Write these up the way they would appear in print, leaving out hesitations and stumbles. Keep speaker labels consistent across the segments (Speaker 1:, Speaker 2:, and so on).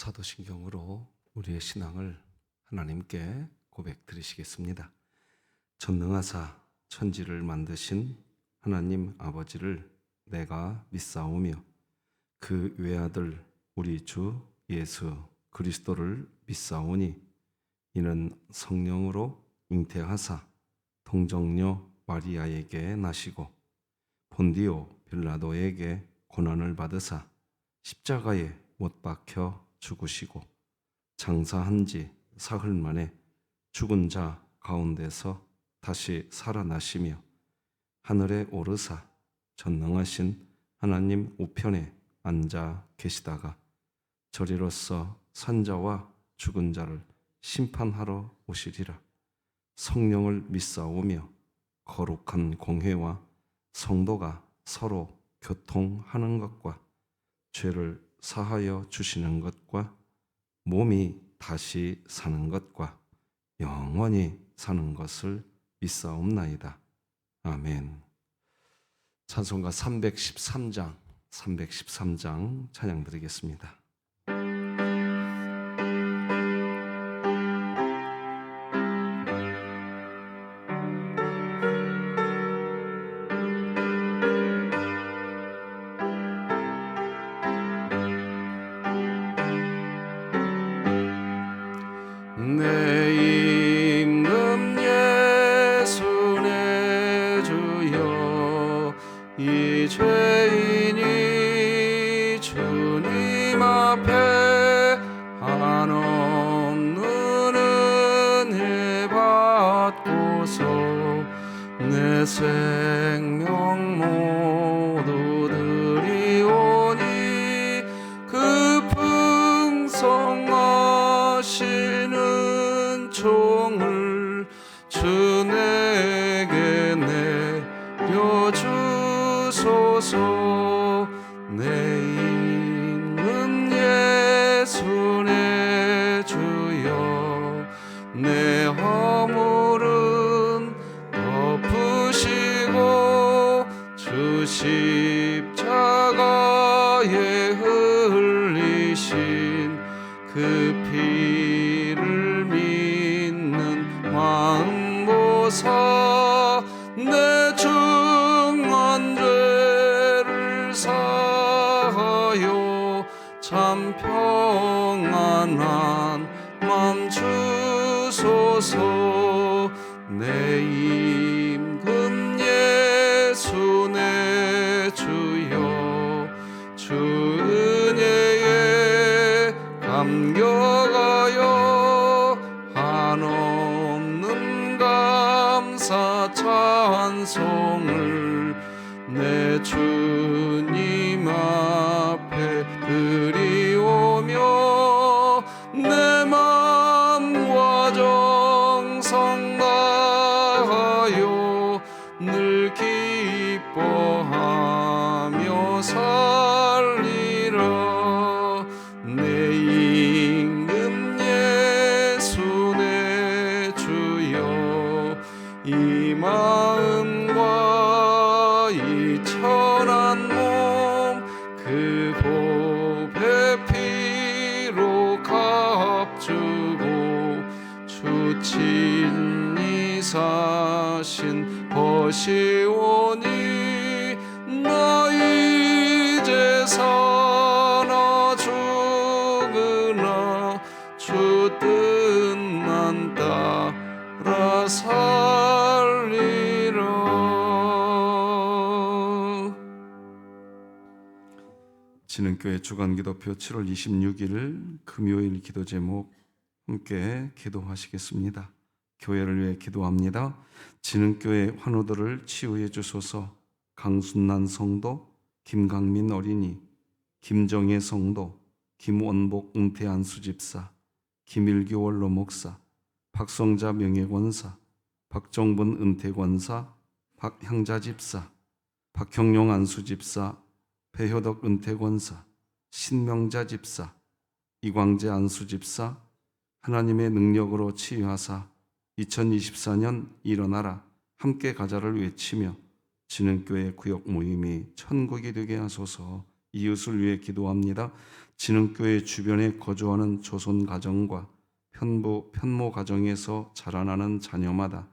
Speaker 1: 사도신경으로 우리의 신앙을 하나님께 고백드리시겠습니다. 전능하사 천지를 만드신 하나님 아버지를 내가 믿사오며 그 외아들 우리 주 예수 그리스도를 믿사오니 이는 성령으로 잉태하사 동정녀 마리아에게 나시고 본디오 빌라도에게 고난을 받으사 십자가에 못 박혀 죽으시고 장사한 지 사흘 만에 죽은 자 가운데서 다시 살아나시며 하늘에 오르사 전능하신 하나님 우편에 앉아 계시다가 저리로서 산자와 죽은 자를 심판하러 오시리라. 성령을 믿사오며 거룩한 공회와 성도가 서로 교통하는 것과 죄를 사하여 주시는 것과 몸이 다시 사는 것과 영원히 사는 것을 믿사옵나이다. 아멘. 찬송가 313장 찬양 드리겠습니다. 내 임금 예수 내 주여 이 죄인이 주님 앞에 한없는 은혜 받고서 내 생명 모두 드리오니 그 풍성하시는 종을 주 내게 내려주소서. 내 임금 예수 내 주여 내 허물은 덮으시고 주 십자가에 흘리신 그 피를 믿는 마음 보사 내 중한 죄를 사하여 참 평안한 맘 주소서. 내 임금 예수 내 주여 주 은혜에 감격하여 한없는 감사 찬송을 내 주님 앞에 드리오며 내 마음과 정성 다하여 늘 기뻐하며 살리라. 내 임금 예수 내 주여 이 마음과 이 천한 몸 그 보배 피로 값주고 주 친히 사신 것이오니 나 이제 사나 죽으나 주 뜻만 따라 살리라. 진흥교회 주간기도표 7월 26일 금요일 기도 제목 함께 기도하시겠습니다. 교회를 위해 기도합니다. 진흥교회 환우들을 치유해 주소서. 강순난 성도, 김강민 어린이, 김정혜 성도, 김원복 은퇴한 수집사, 김일규 원로 목사, 박성자 명예권사, 박정분 은퇴권사, 박향자 집사, 박형용 안수집사, 배효덕 은퇴권사, 신명자 집사, 이광재 안수집사, 하나님의 능력으로 치유하사 2024년 일어나라 함께 가자를 외치며 진흥교회 구역 모임이 천국이 되게 하소서. 이웃을 위해 기도합니다. 진흥교회 주변에 거주하는 조손 가정과 편모 가정에서 자라나는 자녀마다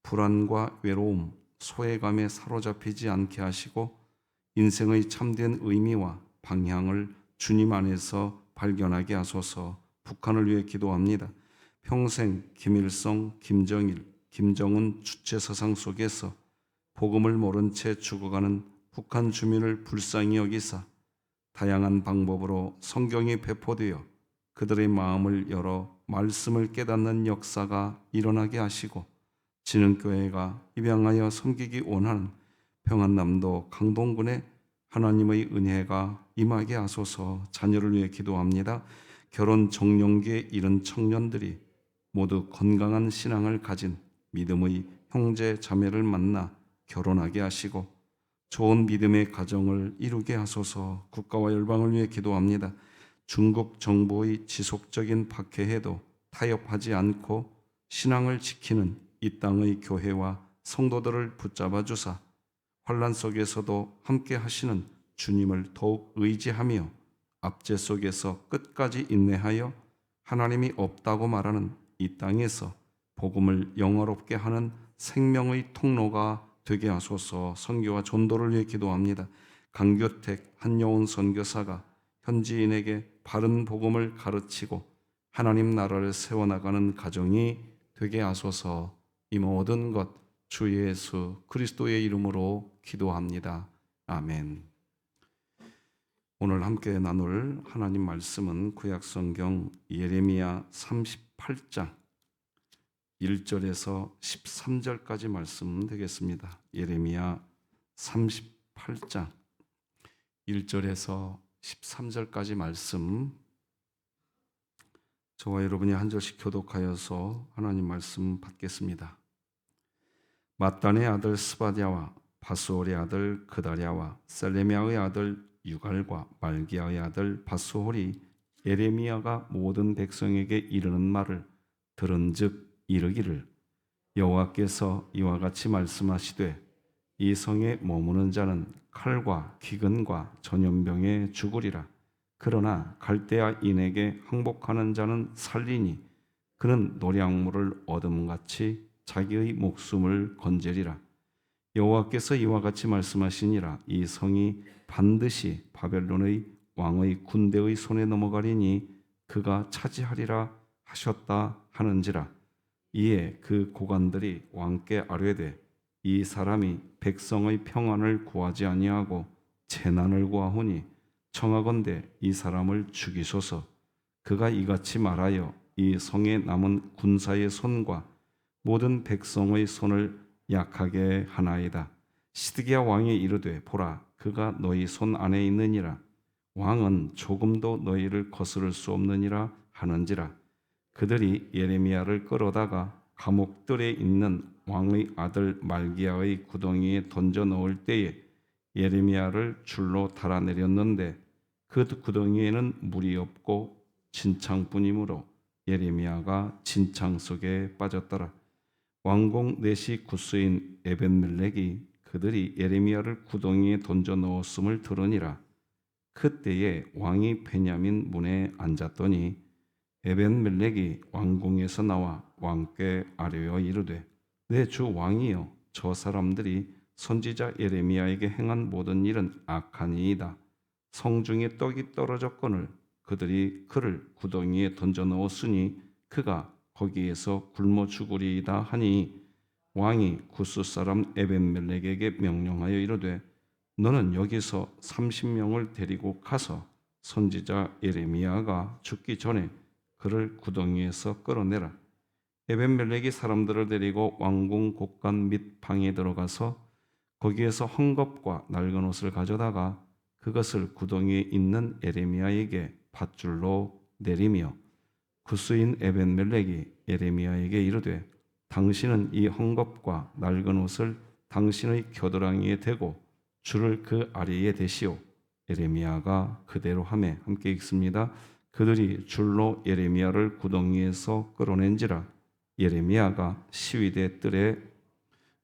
Speaker 1: 불안과 외로움, 소외감에 사로잡히지 않게 하시고 인생의 참된 의미와 방향을 주님 안에서 발견하게 하소서. 북한을 위해 기도합니다. 평생 김일성, 김정일, 김정은 주체 사상 속에서 복음을 모른 채 죽어가는 북한 주민을 불쌍히 여기사 다양한 방법으로 성경이 배포되어 그들의 마음을 열어 말씀을 깨닫는 역사가 일어나게 하시고 진흥교회가 입양하여 섬기기 원하는 평안남도 강동군에 하나님의 은혜가 임하게 하소서. 자녀를 위해 기도합니다. 결혼 정년기에 이른 청년들이 모두 건강한 신앙을 가진 믿음의 형제 자매를 만나 결혼하게 하시고 좋은 믿음의 가정을 이루게 하소서. 국가와 열방을 위해 기도합니다. 중국 정부의 지속적인 박해에도 타협하지 않고 신앙을 지키는 이 땅의 교회와 성도들을 붙잡아 주사 환난 속에서도 함께 하시는 주님을 더욱 의지하며 압제 속에서 끝까지 인내하여 하나님이 없다고 말하는 이 땅에서 복음을 영화롭게 하는 생명의 통로가 되게 하소서. 선교와 전도를 위해 기도합니다. 강교택 한여운 선교사가 현지인에게 바른 복음을 가르치고 하나님 나라를 세워나가는 가정이 되게 하소서. 이 모든 것 주 예수 그리스도의 이름으로 기도합니다. 아멘. 오늘 함께 나눌 하나님 말씀은 구약성경 예레미야 38장 1절에서 13절까지 말씀 되겠습니다. 예레미야 38장 1절에서 13절까지 말씀, 저와 여러분이 한 절씩 교독하여서 하나님 말씀 받겠습니다. mat단의 아들 스바랴와 바스홀의 아들 그다랴와 셀레미야의 아들 유갈과 말기야의 아들 바스홀이 예레미야가 모든 백성에게 이르는 말을 들은즉 이르기를, 여호와께서 이와 같이 말씀하시되 이 성에 머무는 자는 칼과 기근과 전염병에 죽으리라. 그러나 갈대아인에게 항복하는 자는 살리니 그는 노량물을 얻음같이 자기의 목숨을 건지리라. 여호와께서 이와 같이 말씀하시니라. 이 성이 반드시 바벨론의 왕의 군대의 손에 넘어가리니 그가 차지하리라 하셨다 하는지라. 이에 그 고관들이 왕께 아뢰되 이 사람이 백성의 평안을 구하지 아니하고 재난을 구하오니 청하건대 이 사람을 죽이소서. 그가 이같이 말하여 이 성에 남은 군사의 손과 모든 백성의 손을 약하게 하나이다. 시드기야 왕이 이르되 보라, 그가 너희 손 안에 있느니라. 왕은 조금도 너희를 거스를 수 없느니라 하는지라. 그들이 예레미야를 끌어다가 감옥들에 있는 왕의 아들 말기야의 구덩이에 던져 넣을 때에 예레미야를 줄로 달아내렸는데 그 구덩이에는 물이 없고 진창뿐이므로 예레미야가 진창 속에 빠졌더라. 왕공 넷이 구스인 에벤멜렉이 그들이 예레미야를 구덩이에 던져 넣었음을 들으니라. 그때에 왕이 베냐민 문에 앉았더니 에벤멜렉이 왕궁에서 나와 왕께 아뢰어 이르되 내 주 왕이여, 저 사람들이 선지자 예레미야에게 행한 모든 일은 악하니이다. 성중에 떡이 떨어졌거늘 그들이 그를 구덩이에 던져 넣었으니 그가 거기에서 굶어 죽으리이다 하니 왕이 구스 사람 에벤멜렉에게 명령하여 이르되 너는 여기서 30명을 데리고 가서 선지자 예레미야가 죽기 전에 그를 구덩이에서 끌어내라. 에벤멜렉이 사람들을 데리고 왕궁 곳간 및 방에 들어가서 거기에서 헝겊과 낡은 옷을 가져다가 그것을 구덩이에 있는 예레미야에게 밧줄로 내리며 구스인 에벤멜렉이 예레미야에게 이르되 당신은 이 헝겊과 낡은 옷을 당신의 겨드랑이에 대고 줄을 그 아래에 대시오. 예레미야가 그대로 하매. 함께 읽습니다. 그들이 줄로 예레미야를 구덩이에서 끌어낸지라. 예레미야가 시위대 뜰에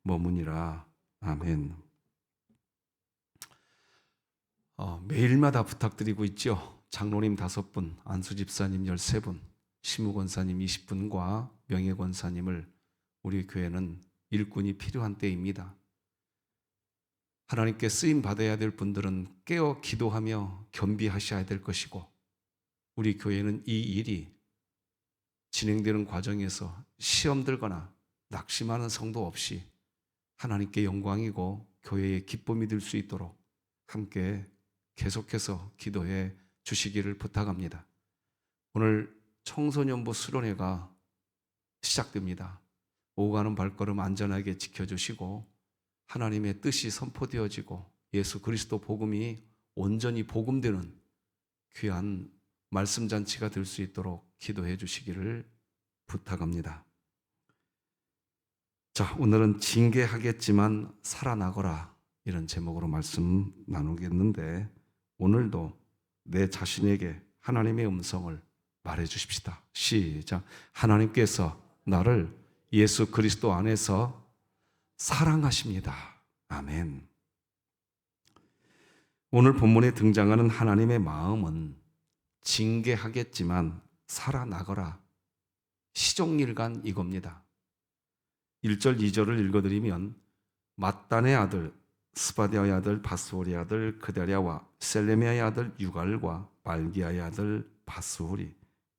Speaker 1: 머무니라. 아멘. 매일마다 부탁드리고 있죠. 장로님 5분, 안수 집사님 13분, 시무 권사님 20분과 명예 권사님을 우리 교회는 일꾼이 필요한 때입니다. 하나님께 쓰임 받아야 될 분들은 깨어 기도하며 겸비하셔야 될 것이고, 우리 교회는 이 일이 진행되는 과정에서 시험 들거나 낙심하는 성도 없이 하나님께 영광이고 교회의 기쁨이 될 수 있도록 함께 계속해서 기도해 주시기를 부탁합니다. 오늘 청소년부 수련회가 시작됩니다. 오고 가는 발걸음 안전하게 지켜주시고 하나님의 뜻이 선포되어지고 예수 그리스도 복음이 온전히 복음되는 귀한 말씀잔치가 될 수 있도록 기도해 주시기를 부탁합니다. 자, 오늘은 징계하겠지만 살아나거라, 이런 제목으로 말씀 나누겠는데, 오늘도 내 자신에게 하나님의 음성을 말해 주십시다. 시작. 하나님께서 나를 예수 그리스도 안에서 사랑하십니다. 아멘. 오늘 본문에 등장하는 하나님의 마음은 징계하겠지만 살아나거라, 시종일관 이겁니다. 1절 2절을 읽어드리면 mat단의 아들 스바디아의 아들 바스홀의 아들 그다랴와 셀레미아의 아들 유갈과 말기야의 아들 바스홀이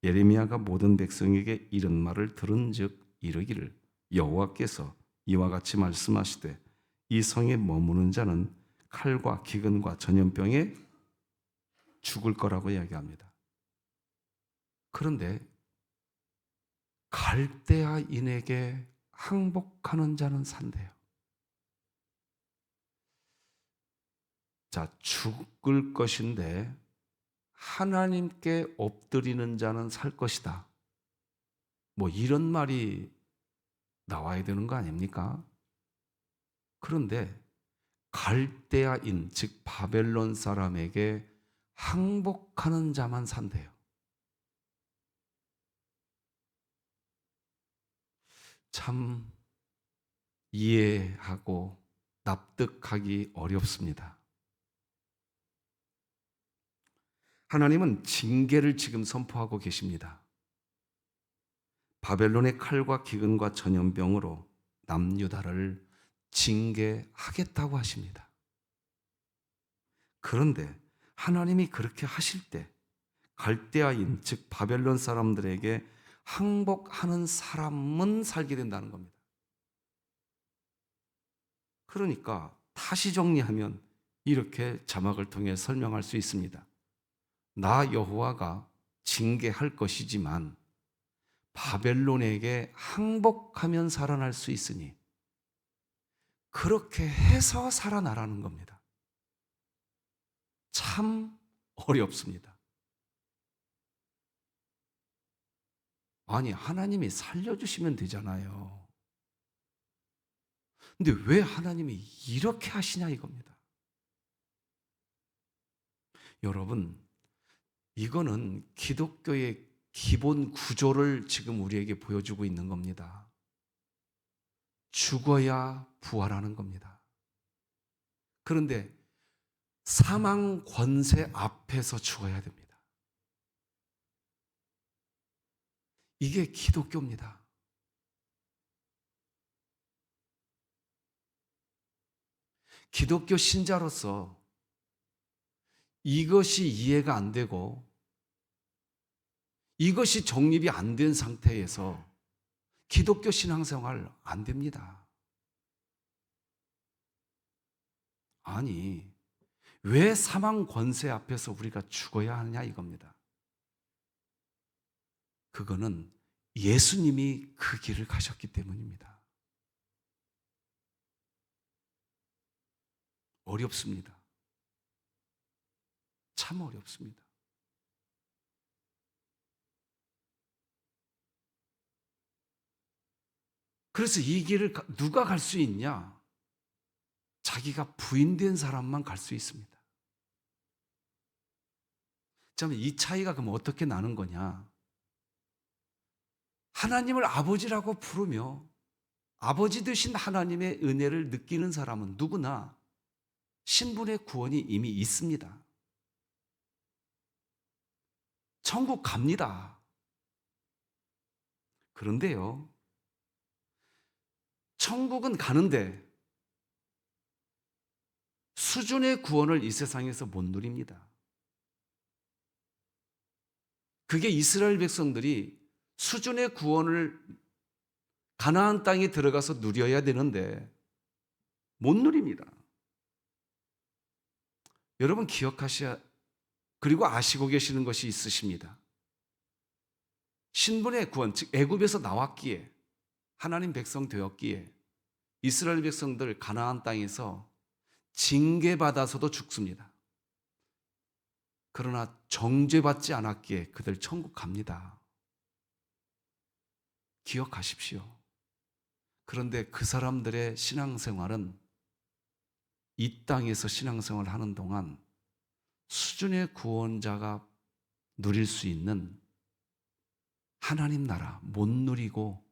Speaker 1: 예레미야가 모든 백성에게 이런 말을 들은즉 이르기를 여호와께서 이와 같이 말씀하시되 이 성에 머무는 자는 칼과 기근과 전염병에 죽을 거라고 이야기합니다. 그런데 갈대아인에게 항복하는 자는 산대요. 자, 죽을 것인데 하나님께 엎드리는 자는 살 것이다, 뭐 이런 말이 나와야 되는 거 아닙니까? 그런데 갈대아인, 즉 바벨론 사람에게 항복하는 자만 산대요. 참 이해하고 납득하기 어렵습니다. 하나님은 징계를 지금 선포하고 계십니다. 바벨론의 칼과 기근과 전염병으로 남유다를 징계하겠다고 하십니다. 그런데 하나님이 그렇게 하실 때 갈대아인, 즉 바벨론 사람들에게 항복하는 사람은 살게 된다는 겁니다. 그러니까 다시 정리하면 이렇게 자막을 통해 설명할 수 있습니다. 나 여호와가 징계할 것이지만 바벨론에게 항복하면 살아날 수 있으니 그렇게 해서 살아나라는 겁니다. 참 어렵습니다. 아니, 하나님이 살려주시면 되잖아요. 근데 왜 하나님이 이렇게 하시냐 이겁니다. 여러분, 이거는 기독교의 기본 구조를 지금 우리에게 보여주고 있는 겁니다. 죽어야 부활하는 겁니다. 그런데 사망 권세 앞에서 죽어야 됩니다. 이게 기독교입니다. 기독교 신자로서 이것이 이해가 안 되고 이것이 정립이 안 된 상태에서 기독교 신앙생활 안 됩니다. 아니, 왜 사망 권세 앞에서 우리가 죽어야 하느냐 이겁니다. 그거는 예수님이 그 길을 가셨기 때문입니다. 어렵습니다. 참 어렵습니다. 그래서 이 길을 누가 갈 수 있냐? 자기가 부인된 사람만 갈 수 있습니다. 자, 이 차이가 그럼 어떻게 나는 거냐? 하나님을 아버지라고 부르며 아버지 되신 하나님의 은혜를 느끼는 사람은 누구나 신분의 구원이 이미 있습니다. 천국 갑니다. 그런데요, 천국은 가는데 수준의 구원을 이 세상에서 못 누립니다. 그게 이스라엘 백성들이 수준의 구원을 가나안 땅에 들어가서 누려야 되는데 못 누립니다. 여러분 기억하셔야, 그리고 아시고 계시는 것이 있으십니다. 신분의 구원, 즉 애굽에서 나왔기에, 하나님 백성 되었기에 이스라엘 백성들 가나안 땅에서 징계받아서도 죽습니다. 그러나 정죄받지 않았기에 그들 천국 갑니다. 기억하십시오. 그런데 그 사람들의 신앙생활은 이 땅에서 신앙생활을 하는 동안 수준의 구원자가 누릴 수 있는 하나님 나라 못 누리고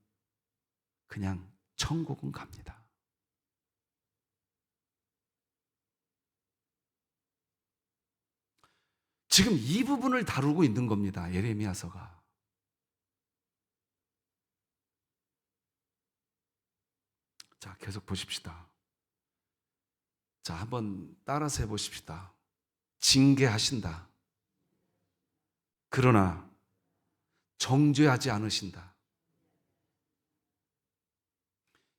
Speaker 1: 그냥 천국은 갑니다. 지금 이 부분을 다루고 있는 겁니다. 예레미야서가. 자, 계속 보십시다. 자, 한번 따라서 해보십시다. 징계하신다. 그러나 정죄하지 않으신다.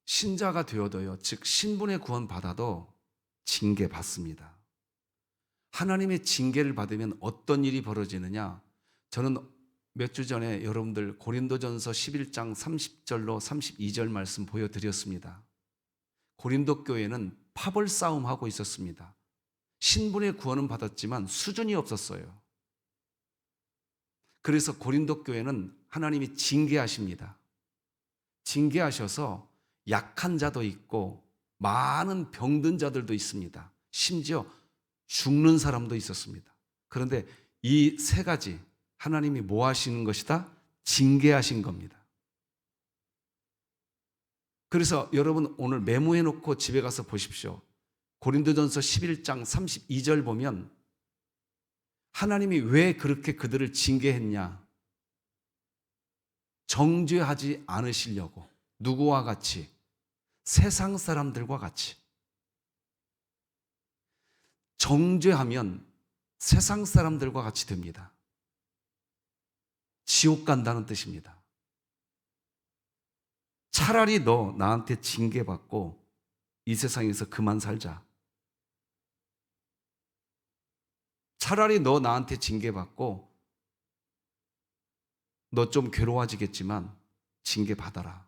Speaker 1: 신자가 되어도요, 즉 신분의 구원 받아도 징계받습니다. 하나님의 징계를 받으면 어떤 일이 벌어지느냐? 저는 몇 주 전에 여러분들 고린도전서 11장 30절로 32절 말씀 보여드렸습니다. 고린도 교회는 파벌 싸움하고 있었습니다. 신분의 구원은 받았지만 수준이 없었어요. 그래서 고린도 교회는 하나님이 징계하십니다. 징계하셔서 약한 자도 있고 많은 병든 자들도 있습니다. 심지어 죽는 사람도 있었습니다. 그런데 이 세 가지 하나님이 뭐 하시는 것이다? 징계하신 겁니다. 그래서 여러분 오늘 메모해 놓고 집에 가서 보십시오. 고린도전서 11장 32절 보면 하나님이 왜 그렇게 그들을 징계했냐? 정죄하지 않으시려고. 누구와 같이? 세상 사람들과 같이. 정죄하면 세상 사람들과 같이 됩니다. 지옥 간다는 뜻입니다. 차라리 너 나한테 징계받고 이 세상에서 그만 살자. 차라리 너 나한테 징계받고 너 좀 괴로워지겠지만 징계받아라.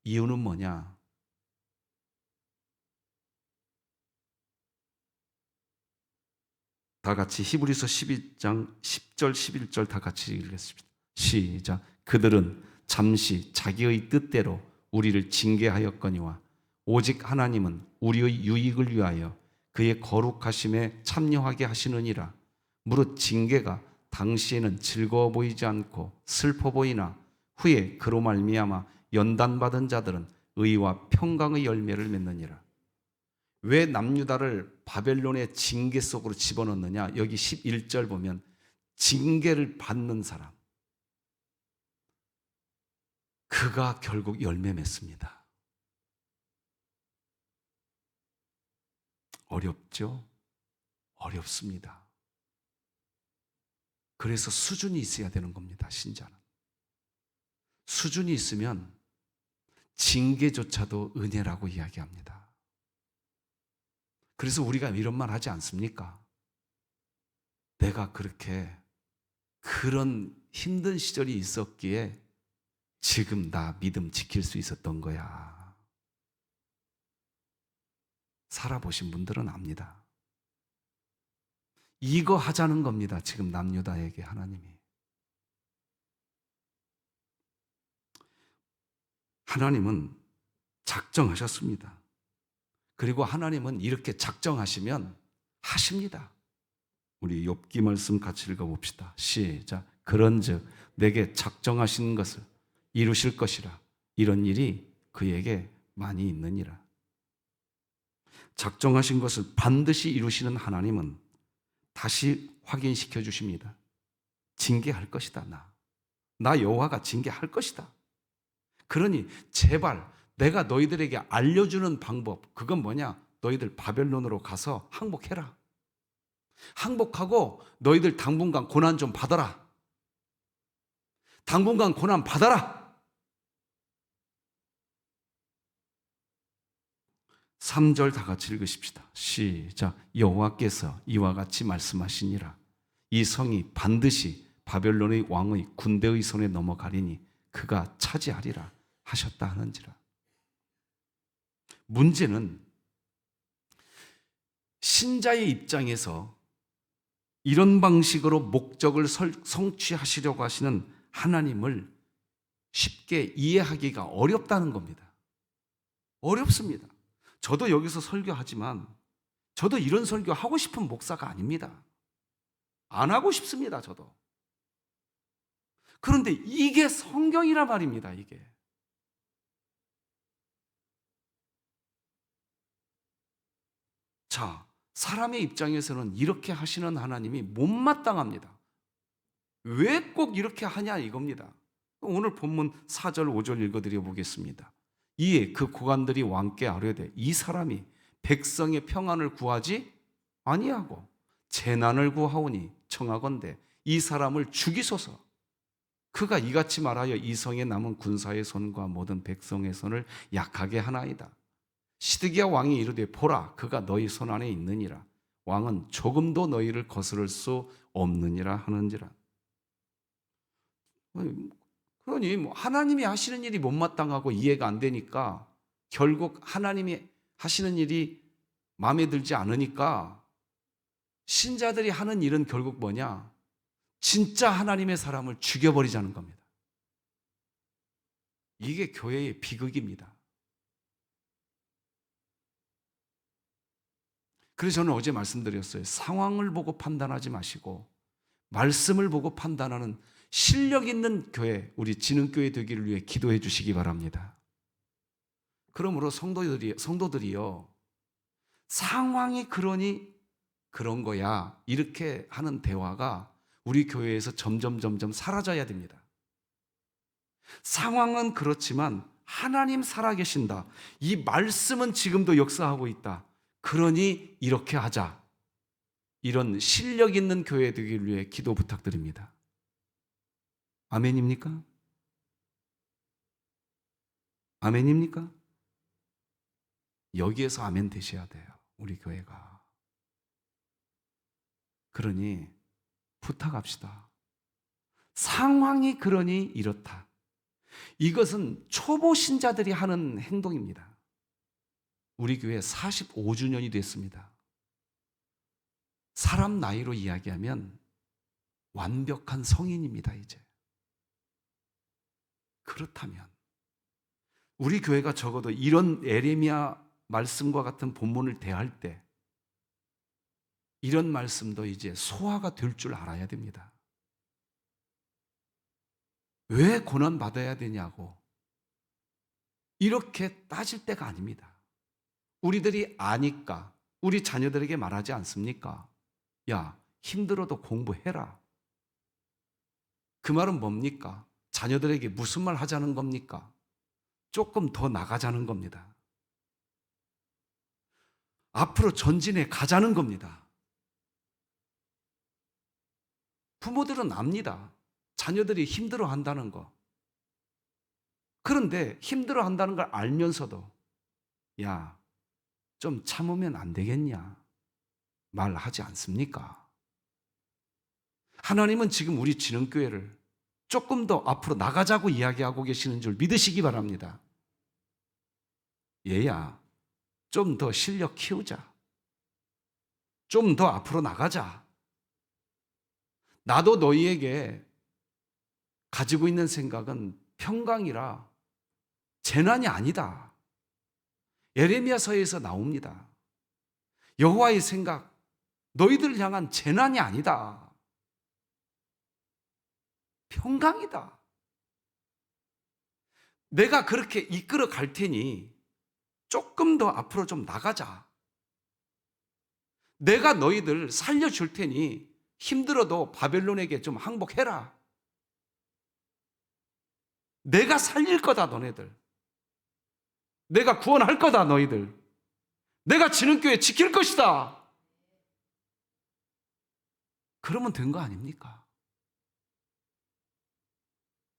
Speaker 1: 이유는 뭐냐? 다 같이 히브리서 12장 10절 11절 다 같이 읽겠습니다. 시작. 그들은 잠시 자기의 뜻대로 우리를 징계하였거니와 오직 하나님은 우리의 유익을 위하여 그의 거룩하심에 참여하게 하시느니라. 무릇 징계가 당시에는 즐거워 보이지 않고 슬퍼 보이나 후에 그로 말미암아 연단받은 자들은 의와 평강의 열매를 맺느니라. 왜 남유다를 바벨론의 징계 속으로 집어넣느냐? 여기 11절 보면 징계를 받는 사람, 그가 결국 열매 맺습니다. 어렵죠? 어렵습니다. 그래서 수준이 있어야 되는 겁니다. 신자는. 수준이 있으면 징계조차도 은혜라고 이야기합니다. 그래서 우리가 이런 말 하지 않습니까? 내가 그런 힘든 시절이 있었기에 지금 나 믿음 지킬 수 있었던 거야. 살아보신 분들은 압니다. 이거 하자는 겁니다. 지금 남유다에게 하나님이. 하나님은 작정하셨습니다. 그리고 하나님은 이렇게 작정하시면 하십니다. 우리 욥기 말씀 같이 읽어봅시다. 시작. 그런즉 내게 작정하신 것을 이루실 것이라. 이런 일이 그에게 많이 있느니라. 작정하신 것을 반드시 이루시는 하나님은 다시 확인시켜 주십니다. 징계할 것이다. 나 여호와가 징계할 것이다. 그러니 제발 내가 너희들에게 알려주는 방법, 그건 뭐냐? 너희들 바벨론으로 가서 항복해라. 항복하고 너희들 당분간 고난 좀 받아라. 당분간 고난 받아라. 3절 다 같이 읽으십시다. 시작. 여호와께서 이와 같이 말씀하시니라. 이 성이 반드시 바벨론의 왕의 군대의 손에 넘어가리니 그가 차지하리라 하셨다 하는지라. 문제는 신자의 입장에서 이런 방식으로 목적을 성취하시려고 하시는 하나님을 쉽게 이해하기가 어렵다는 겁니다. 어렵습니다. 저도 여기서 설교하지만 저도 이런 설교 하고 싶은 목사가 아닙니다. 안 하고 싶습니다, 저도. 그런데 이게 성경이란 말입니다, 이게. 자, 사람의 입장에서는 이렇게 하시는 하나님이 못마땅합니다. 왜 꼭 이렇게 하냐 이겁니다. 오늘 본문 4절 5절 읽어드려 보겠습니다. 이에 그 고관들이 왕께 아뢰되 이 사람이 백성의 평안을 구하지 아니하고 재난을 구하오니 청하건대 이 사람을 죽이소서. 그가 이같이 말하여 이 성에 남은 군사의 손과 모든 백성의 손을 약하게 하나이다. 시드기야 왕이 이르되 보라 그가 너희 손 안에 있느니라. 왕은 조금도 너희를 거스를 수 없느니라 하는지라. 그러니 하나님이 하시는 일이 못마땅하고 이해가 안 되니까 결국 하나님이 하시는 일이 마음에 들지 않으니까 신자들이 하는 일은 결국 뭐냐? 진짜 하나님의 사람을 죽여버리자는 겁니다. 이게 교회의 비극입니다. 그래서 저는 어제 말씀드렸어요. 상황을 보고 판단하지 마시고 말씀을 보고 판단하는 실력 있는 교회, 우리 진흥교회 되기를 위해 기도해 주시기 바랍니다. 그러므로 성도들이요, 상황이 그러니 그런 거야 이렇게 하는 대화가 우리 교회에서 점점 사라져야 됩니다. 상황은 그렇지만 하나님 살아계신다. 이 말씀은 지금도 역사하고 있다. 그러니 이렇게 하자. 이런 실력 있는 교회 되기를 위해 기도 부탁드립니다. 아멘입니까? 아멘입니까? 여기에서 아멘 되셔야 돼요. 우리 교회가. 그러니 부탁합시다. 상황이 그러니 이렇다. 이것은 초보 신자들이 하는 행동입니다. 우리 교회 45주년이 됐습니다. 사람 나이로 이야기하면 완벽한 성인입니다, 이제. 그렇다면 우리 교회가 적어도 이런 에레미야 말씀과 같은 본문을 대할 때 이런 말씀도 이제 소화가 될 줄 알아야 됩니다. 왜 고난 받아야 되냐고 이렇게 따질 때가 아닙니다. 우리들이 아니까 우리 자녀들에게 말하지 않습니까? 야, 힘들어도 공부해라. 그 말은 뭡니까? 자녀들에게 무슨 말 하자는 겁니까? 조금 더 나가자는 겁니다. 앞으로 전진해 가자는 겁니다. 부모들은 압니다. 자녀들이 힘들어한다는 거. 그런데 힘들어한다는 걸 알면서도 야, 좀 참으면 안 되겠냐? 말하지 않습니까? 하나님은 지금 우리 진흥교회를 조금 더 앞으로 나가자고 이야기하고 계시는 줄 믿으시기 바랍니다. 얘야, 좀 더 실력 키우자. 좀 더 앞으로 나가자. 나도 너희에게 가지고 있는 생각은 평강이라 재난이 아니다. 예레미야서에서 나옵니다. 여호와의 생각, 너희들 향한 재난이 아니다. 평강이다. 내가 그렇게 이끌어 갈 테니 조금 더 앞으로 좀 나가자. 내가 너희들 살려줄 테니 힘들어도 바벨론에게 좀 항복해라. 내가 살릴 거다, 너네들. 내가 구원할 거다, 너희들. 내가 진흥교회 지킬 것이다. 그러면 된 거 아닙니까?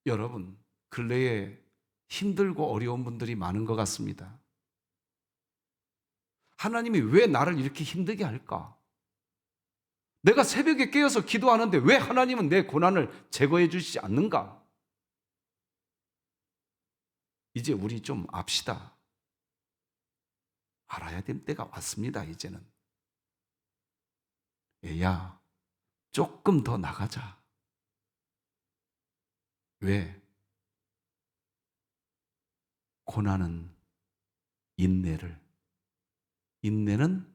Speaker 1: 여러분, 근래에 힘들고 어려운 분들이 많은 것 같습니다. 하나님이 왜 나를 이렇게 힘들게 할까? 내가 새벽에 깨어서 기도하는데 왜 하나님은 내 고난을 제거해 주시지 않는가? 이제 우리 좀 압시다. 알아야 될 때가 왔습니다, 이제는. 얘야, 조금 더 나가자. 왜? 고난은 인내를, 인내는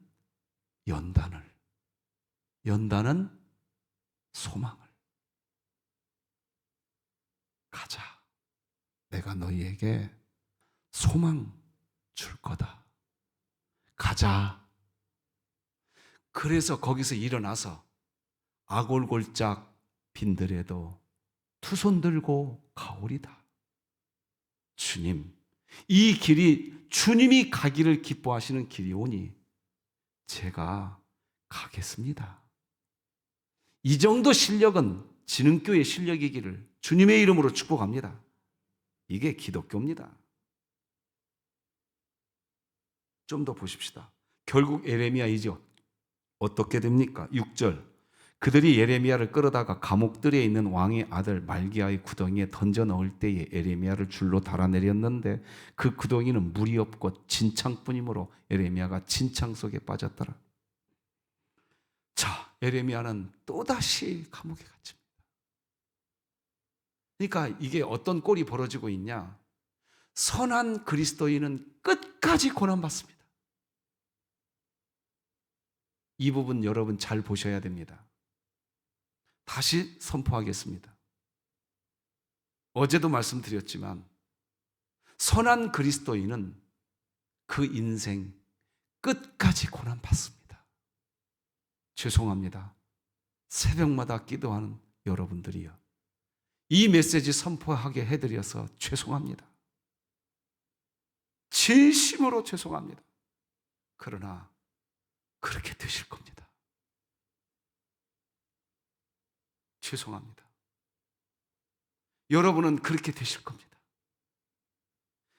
Speaker 1: 연단을, 연단은 소망을. 가자. 내가 너희에게 소망 줄 거다. 가자. 그래서 거기서 일어나서 아골골짝 빈들에도 두 손 들고 가오리다. 주님, 이 길이 주님이 가기를 기뻐하시는 길이오니 제가 가겠습니다. 이 정도 실력은 진흥교의 실력이기를 주님의 이름으로 축복합니다. 이게 기독교입니다. 좀 더 보십시다. 결국 예레미야이죠. 어떻게 됩니까? 6절. 그들이 예레미야를 끌어다가 감옥들에 있는 왕의 아들 말기야의 구덩이에 던져 넣을 때에 예레미야를 줄로 달아내렸는데 그 구덩이는 물이 없고 진창뿐이므로 예레미야가 진창 속에 빠졌더라. 자, 예레미야는 또다시 감옥에 갇힙니다. 그러니까 이게 어떤 꼴이 벌어지고 있냐? 선한 그리스도인은 끝까지 고난받습니다. 이 부분 여러분 잘 보셔야 됩니다. 다시 선포하겠습니다. 어제도 말씀드렸지만 선한 그리스도인은 그 인생 끝까지 고난받습니다. 죄송합니다. 새벽마다 기도하는 여러분들이요. 이 메시지 선포하게 해드려서 죄송합니다. 진심으로 죄송합니다. 그러나 그렇게 되실 겁니다. 죄송합니다. 여러분은 그렇게 되실 겁니다.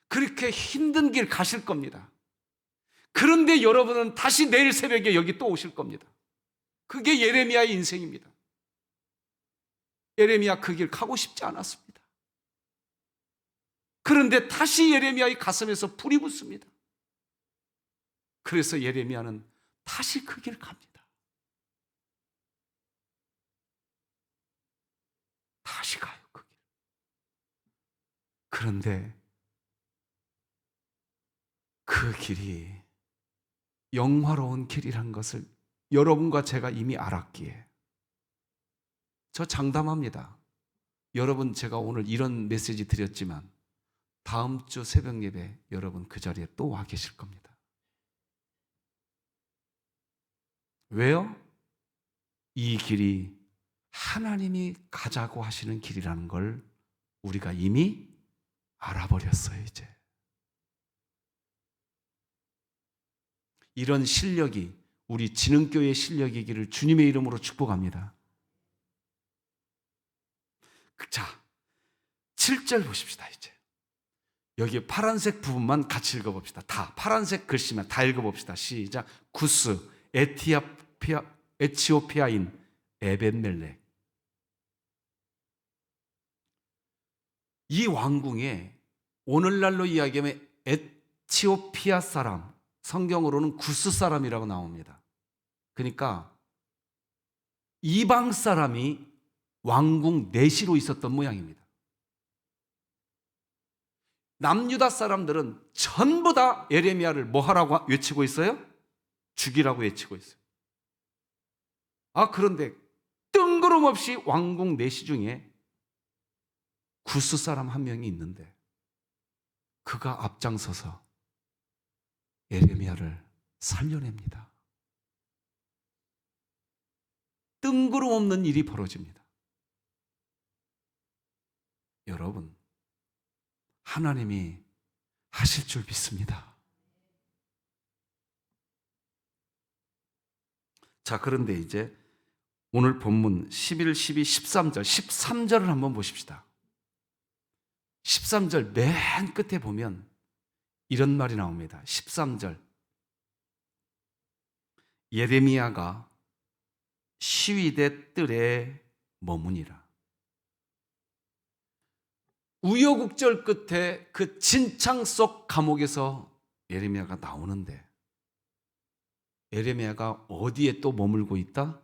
Speaker 1: 그렇게 힘든 길 가실 겁니다. 그런데 여러분은 다시 내일 새벽에 여기 또 오실 겁니다. 그게 예레미야의 인생입니다. 예레미야 그 길 가고 싶지 않았습니다. 그런데 다시 예레미야의 가슴에서 불이 붙습니다. 그래서 예레미야는 다시 그 길 갑니다. 다시 가요, 그 길. 그런데 그 길이 영화로운 길이란 것을 여러분과 제가 이미 알았기에 저 장담합니다. 여러분, 제가 오늘 이런 메시지 드렸지만 다음 주 새벽 예배 여러분 그 자리에 또 와 계실 겁니다. 왜요? 이 길이 하나님이 가자고 하시는 길이라는 걸 우리가 이미 알아버렸어요, 이제. 이런 실력이 우리 진흥교회의 실력이기를 주님의 이름으로 축복합니다. 자, 7절 보십시다, 이제. 여기 파란색 부분만 같이 읽어봅시다. 다 파란색 글씨만 다 읽어봅시다. 시작. 구스, 에티오피아인 에벤멜렉. 이 왕궁에 오늘날로 이야기하면 에티오피아 사람, 성경으로는 구스 사람이라고 나옵니다. 그러니까 이방 사람이 왕궁 내시로 있었던 모양입니다. 남유다 사람들은 전부 다 예레미야를 뭐 하라고 외치고 있어요? 죽이라고 외치고 있어요. 그런데 뜬구름없이 왕궁 내시 중에 구스 사람 한 명이 있는데 그가 앞장서서 예레미야를 살려냅니다. 뜬구름 없는 일이 벌어집니다. 여러분, 하나님이 하실 줄 믿습니다. 자, 그런데 이제 오늘 본문 11, 12, 13절, 13절을 한번 보십시다. 13절 맨 끝에 보면 이런 말이 나옵니다. 13절. 예레미야가 시위대 뜰에 머무니라. 우여곡절 끝에 그 진창 속 감옥에서 예레미야가 나오는데, 예레미야가 어디에 또 머물고 있다?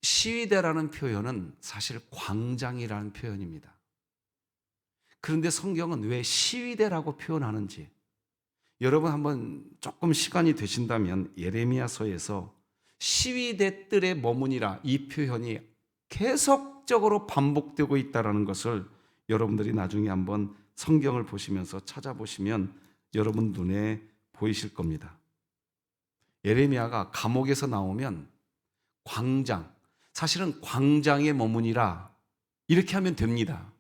Speaker 1: 시위대라는 표현은 사실 광장이라는 표현입니다. 그런데 성경은 왜 시위대라고 표현하는지, 여러분 한번 조금 시간이 되신다면 예레미야서에서 시위대 뜰에 머무니라 이 표현이 계속적으로 반복되고 있다는 것을 여러분들이 나중에 한번 성경을 보시면서 찾아보시면 여러분 눈에 보이실 겁니다. 예레미야가 감옥에서 나오면 광장, 사실은 광장에 머무니라 이렇게 하면 됩니다.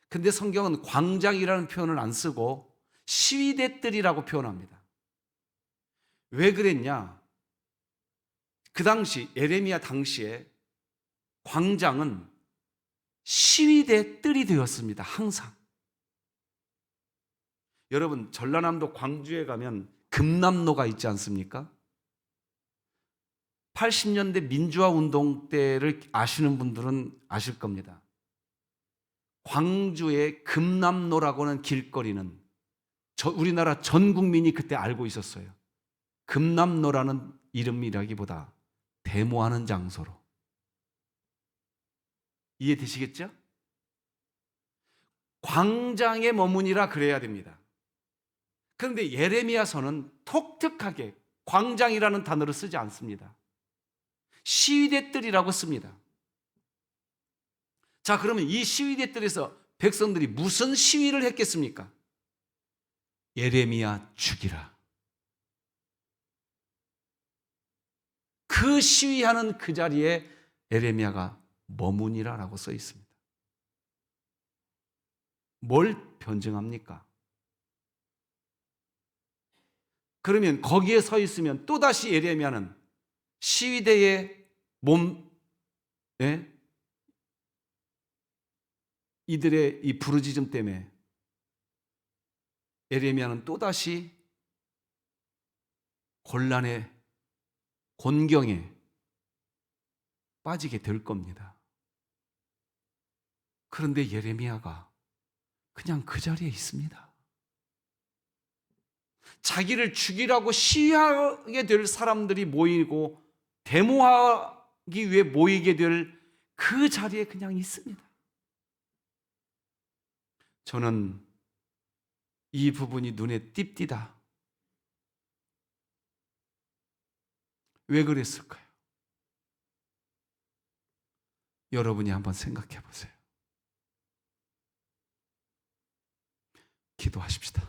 Speaker 1: 근데 성경은 광장이라는 표현을 안 쓰고 시위대뜰이라고 표현합니다. 왜 그랬냐? 그 당시 예레미야 당시에 광장은 시위대뜰이 되었습니다. 항상. 여러분, 전라남도 광주에 가면 금남로가 있지 않습니까? 80년대 민주화 운동 때를 아시는 분들은 아실 겁니다. 광주의 금남로라고는 길거리는 우리나라 전 국민이 그때 알고 있었어요. 금남로라는 이름이라기보다 데모하는 장소로. 이해되시겠죠? 광장에 머무니라 그래야 됩니다. 그런데 예레미야서는 독특하게 광장이라는 단어를 쓰지 않습니다. 시위대뜰이라고 씁니다. 자, 그러면 이 시위대뜰에서 백성들이 무슨 시위를 했겠습니까? 예레미야 죽이라. 그 시위하는 그 자리에 예레미야가 머무니라라고 써 있습니다. 뭘 변증합니까? 그러면 거기에 서 있으면 또다시 예레미야는 시위대의 이들의 이 부르짖음 때문에 예레미야는 또다시 곤란에, 곤경에 빠지게 될 겁니다. 그런데 예레미야가 그냥 그 자리에 있습니다. 자기를 죽이라고 시위하게 될 사람들이 모이고 데모하기 위해 모이게 될 그 자리에 그냥 있습니다. 저는 이 부분이 눈에 띕디다. 왜 그랬을까요? 여러분이 한번 생각해 보세요. 기도하십시다.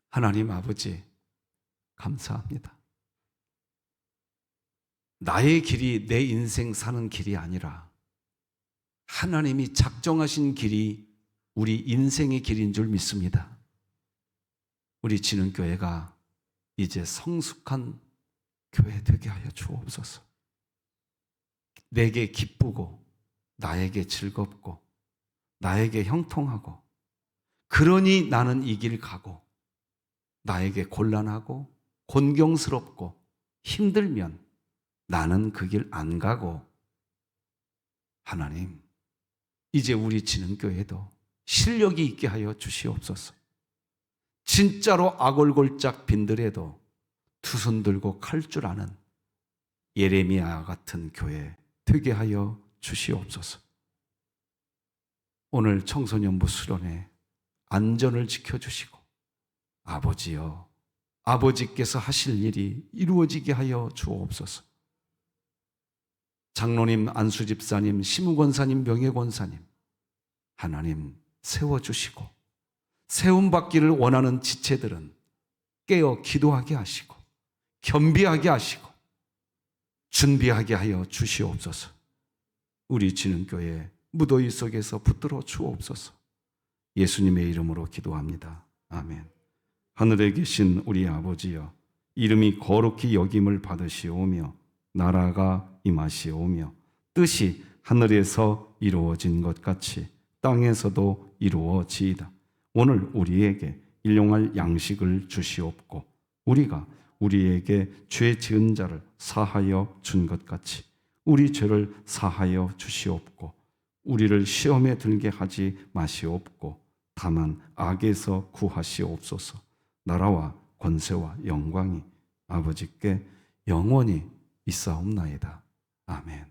Speaker 1: 하나님 아버지, 감사합니다. 나의 길이 내 인생 사는 길이 아니라 하나님이 작정하신 길이 우리 인생의 길인 줄 믿습니다. 우리 진흥교회가 이제 성숙한 교회 되게 하여 주옵소서. 내게 기쁘고 나에게 즐겁고 나에게 형통하고, 그러니 나는 이 길 가고, 나에게 곤란하고 곤경스럽고 힘들면 나는 그 길 안 가고, 하나님 이제 우리 진흥교회도 실력이 있게 하여 주시옵소서. 진짜로 아골골짝 빈들에도 두 손 들고 칼 줄 아는 예레미야 같은 교회 되게 하여 주시옵소서. 오늘 청소년부 수련회 안전을 지켜주시고, 아버지여, 아버지께서 하실 일이 이루어지게 하여 주옵소서. 장로님, 안수집사님, 시무권사님, 명예권사님, 하나님 세워주시고, 세움받기를 원하는 지체들은 깨어 기도하게 하시고, 겸비하게 하시고 준비하게 하여 주시옵소서. 우리 진흥교회 무더위 속에서 붙들어 주옵소서. 예수님의 이름으로 기도합니다. 아멘. 하늘에 계신 우리 아버지여, 이름이 거룩히 여김을 받으시오며 나라가 임하시오며 뜻이 하늘에서 이루어진 것 같이 땅에서도 이루어지이다. 오늘 우리에게 일용할 양식을 주시옵고 우리가 우리에게 죄 지은 자를 사하여 준 것 같이 우리 죄를 사하여 주시옵고 우리를 시험에 들게 하지 마시옵고 다만 악에서 구하시옵소서. 나라와 권세와 영광이 아버지께 영원히 있사옵나이다. 아멘.